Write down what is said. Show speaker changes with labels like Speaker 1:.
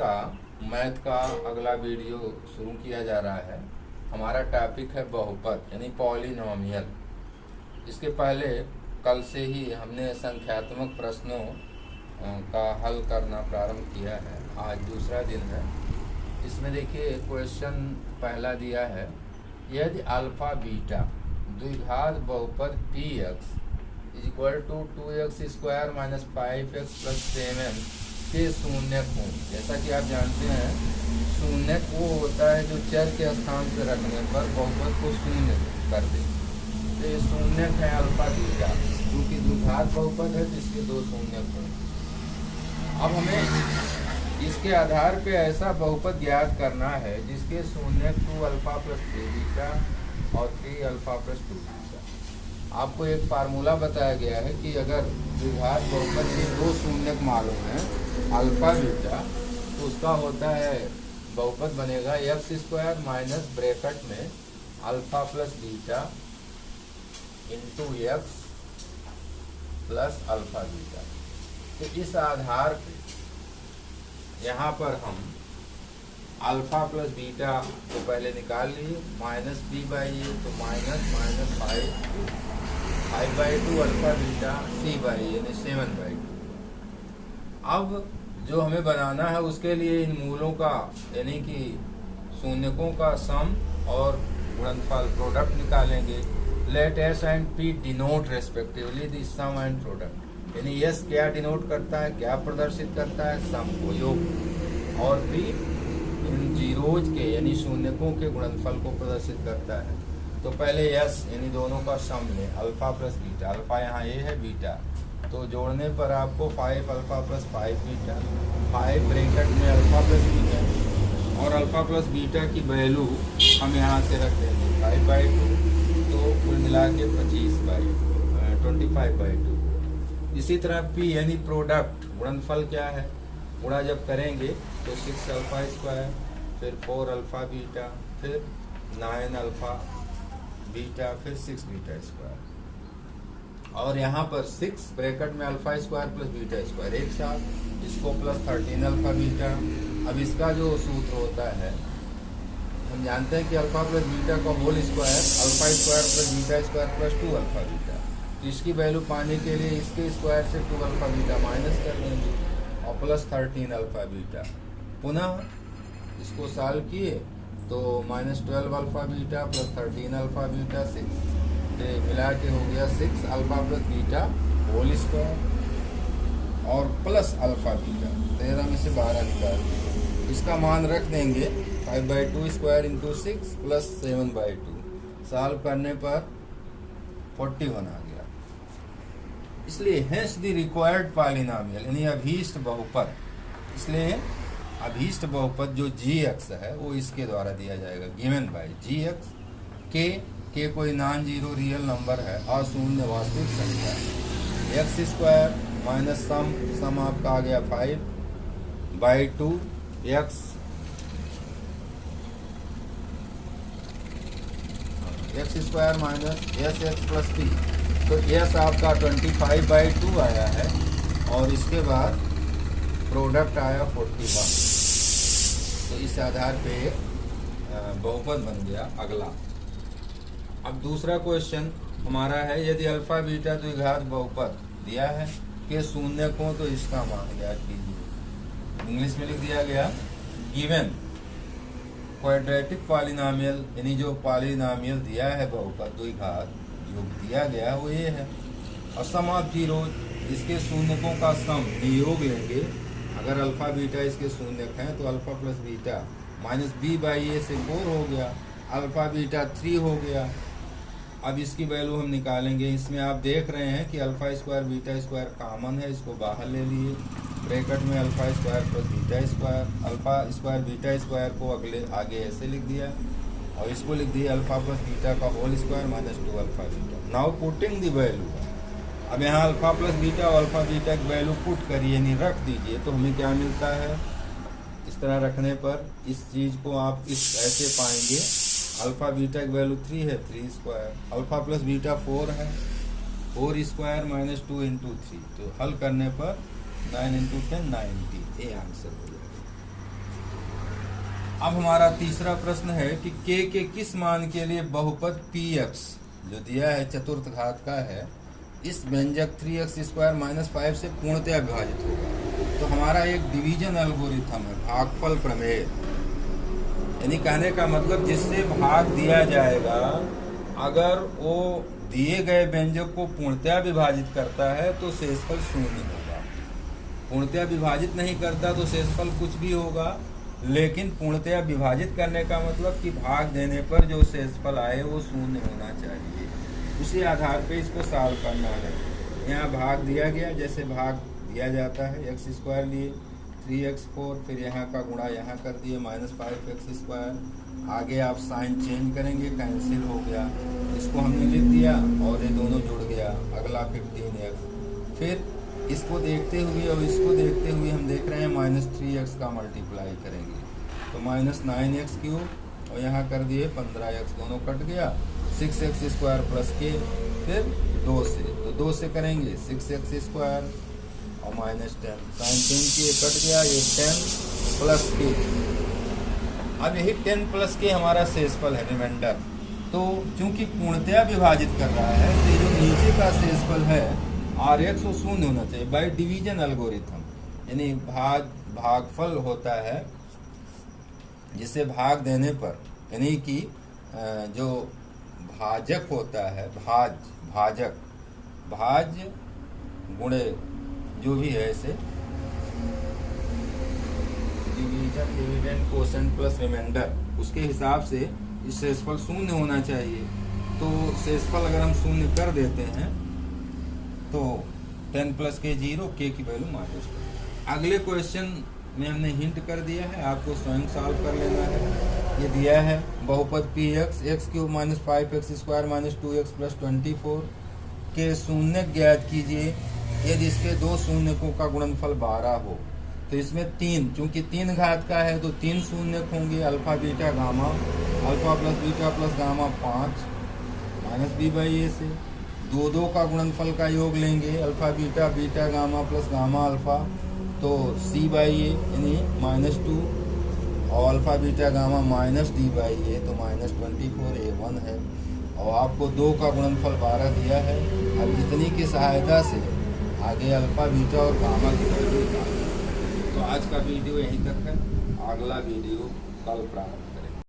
Speaker 1: का मैथ का अगला वीडियो शुरू किया जा रहा है। हमारा टॉपिक है बहुपद यानी पॉलिनोमियल। इसके पहले कल से ही हमने संख्यात्मक प्रश्नों का हल करना प्रारंभ किया है। आज दूसरा दिन है। इसमें देखिए क्वेश्चन पहला दिया है, यदि अल्फा बीटा द्विघात बहुपद P X is equal to 2x² minus 5x plus 7 के शून्यक हों। जैसा कि आप जानते हैं शून्यक वो होता है जो चर के स्थान से रखने पर बहुपद को शून्य कर दे। तो ये शून्यक है अल्फा बीटा, क्योंकि द्विघात बहुपद है जिसके दो शून्यक हों। अब हमें इसके आधार पे ऐसा बहुपद ज्ञात करना है जिसके शून्यक 2 अल्फा प्लस 3 बीटा और 3 अल्फा प्लस 2 बीटा। आपको एक फार्मूला बताया गया है कि अगर द्विघात बहुपद के दो शून्यक मालूम है अल्फा बीटा, तो उसका होता है बहुपद बनेगा x² माइनस ब्रैकेट में alpha plus beta into x plus alpha beta. तो इस आधार पे यहाँ पर हम अल्फा प्लस बीटा को पहले निकाल लिए, माइनस b/a तो माइनस 5/2 अल्फा बीटा c/a यानी 7/2। अब जो हमें बनाना है उसके लिए इन मूलों का यानी कि शून्यकों का सम और गुणनफल प्रोडक्ट निकालेंगे। Let s and p denote respectively the sum and product. यानी s क्या डिनोट करता है, क्या प्रदर्शित करता है, सम को योग, और p इन जीरोज के यानी शून्यकों के गुणनफल को प्रदर्शित करता है। तो पहले s यानी दोनों का सम लें, अल्फा प्लस बीटा। अल्फा यहाँ a है, बीटा तो जोड़ने पर आपको 5 अल्फा प्लस 5 बीटा, 5 ब्रैकेट में अल्फा प्लस बीटा, और अल्फा प्लस बीटा की वैल्यू हम यहाँ से रख देंगे 5/2, तो कुल मिला के 25/2। इसी तरह p यानी प्रोडक्ट गुणनफल क्या है, गुणा जब करेंगे तो 6 अल्फा स्क्वायर, फिर 4 अल्फा बीटा, फिर 9 अल्फा बीटा, फिर 6 बीटा स्क्वायर, और यहाँ पर 6 ब्रैकेट में alpha square plus beta square एक साथ, इसको प्लस 13 अल्फा बीटा। अब इसका जो सूत्र होता है हम जानते हैं कि अल्फा प्लस बीटा का whole square alpha square plus beta square plus 2 alpha beta. तो इसकी वैल्यू पाने के लिए इसके स्क्वायर से 2 अल्फा बीटा माइनस कर देंगे और प्लस 13 अल्फा बीटा। पुनः इसको सॉल्व किए तो minus 12 alpha beta plus 13 alpha beta 6 मिला के हो गया 6 alpha plus beta whole square और प्लस अल्फा बीटा। 13 में से 12 निकाल इसका मान रख देंगे 5/2 स्क्वायर इंटू 6 प्लस 7/2। सॉल्व करने पर 41 आ गया। इसलिए हेंस द रिक्वायर्ड पॉलिनोमियल यानी अभीष्ट बहुपद। इसलिए अभीष्ट बहुपद जो gx है वो इसके द्वारा दिया जाएगा, गिवन बाय gx। के कोई नॉन जीरो रियल नंबर है, अशून्य वास्तविक संख्या है। x² माइनस सम आपका आ गया 5/2 x² minus sx plus t, तो s आपका 25/2 आया है और इसके बाद प्रोडक्ट आया 41। तो इस आधार पे बहुपद बन गया। अगला अब दूसरा क्वेश्चन हमारा है, यदि अल्फा बीटा द्विघात बहुपद दिया है के शून्यक हो तो इसका मान ज्ञात कीजिए। इंग्लिश में लिख दिया गया, गिवन क्वाड्रेटिक पॉलिनोमियल यानी जो पॉलिनोमियल दिया है बहुपद द्विघात जो दिया गया वो ये है, और सम ऑफ जीरो इसके शून्यकों का सम योग लेंगे। अगर अल्फा बीटा इसके शून्यक हैं तो alpha plus beta minus b/a से 4 हो गया, अल्फा बीटा 3 हो गया। अब इसकी वैल्यू हम निकालेंगे। इसमें आप देख रहे हैं कि alpha square beta square common है, इसको बाहर ले लिए, ब्रैकेट में alpha square plus beta square, alpha square beta square को आगे ऐसे लिख दिया और इसको लिख दिया अल्फा प्लस बीटा का whole square minus 2 alpha beta. Now putting the value. अब यहाँ अल्फा प्लस बीटा और अल्फा बीटा की वैल्यू पुट करिए यानी रख दीजिए, तो हमें क्या मिलता है। इस तरह रखने पर इस चीज़ को आप इस ऐसे पाएंगे, अल्फा बीटा की वैल्यू 3 है, 3 स्क्वायर, अल्फा प्लस बीटा 4 है, 4 स्क्वायर माइनस 2 इंटू 3। तो हल करने पर 9 इंटू 10 90, ये आंसर हो जाएगा। अब हमारा तीसरा प्रश्न है कि के किस मान के लिए बहुपद px जो दिया है चतुर्थ घात का है इस व्यंजक 3x² - 5 से पूर्णतया विभाजित होगा। तो हमारा एक डिवीजन एल्गोरिथम है, भागफल प्रमेय, यानी कहने का मतलब जिससे भाग दिया जाएगा अगर वो दिए गए व्यंजक को पूर्णतया विभाजित करता है तो शेषफल शून्य होगा, पूर्णतया विभाजित नहीं करता तो शेषफल कुछ भी होगा, लेकिन पूर्णतया विभाजित करने का मतलब कि भाग देने पर जो शेषफल आए वो शून्य होना चाहिए। उसी आधार पे इसको सॉल्व करना है। यहाँ भाग दिया गया, जैसे भाग दिया जाता है x² लिए 3x4, फिर यहाँ का गुणा यहाँ कर दिए -5x²। आगे आप साइन चेंज करेंगे, कैंसिल हो गया, इसको हमने लिख दिया और ये दोनों जुड़ गया, अगला 15x। फिर इसको देखते हुए और इसको देखते हुए हम देख रहे हैं -3x का मल्टीप्लाई करेंगे तो -9x³ और यहाँ कर दिए 15x, दोनों कट गया, 6x² + k, फिर 2 से, तो 2 से करेंगे 6x² और -10, साइन चेंज किए, कट गया, ये 10 + k। अब यही 10 + k हमारा शेषफल है, रिमाइंडर। तो चूंकि पूर्णतया विभाजित कर रहा है तो जो नीचे का शेषफल है Rx वो शून्य होना चाहिए बाय डिवीजन एल्गोरिथम, यानी भागफल होता है जिसे भाग देने पर, यानी कि जो भाजक होता है, भाजक भाज्य गुणे जो भी है इसे डिविडेंड कोसेंट प्लस रिमाइंडर, उसके हिसाब से इस शेषफल शून्य होना चाहिए। तो शेषफल अगर हम शून्य कर देते हैं तो 10 + k 0, k की वैल्यू -2। अगले क्वेश्चन में हमने हिंट कर दिया है, आपको स्वयं सॉल्व कर लेना है। ये दिया है बहुपद px x³ - 5x² - 2x + 24 के शून्य ज्ञात कीजिए यदि इसके दो शून्यकों का गुणनफल 12 हो। तो इसमें 3, चूंकि 3 घात का है तो 3 शून्यक होंगे, alpha beta gamma, alpha + beta + gamma 5 -b/a से 2 का गुणनफल का योग लेंगे, alpha beta beta gamma + gamma alpha, तो c/a यानी -2 और अल्फा बीटा गामा -d/a तो -24a1 है। और आपको 2 का गुणनफल 12 दिया है। अब इतनी की सहायता से आगे अल्फा बीटा और गामा की वैल्यू निकालें। तो आज का वीडियो यहीं तक है, अगला वीडियो कल प्रारंभ।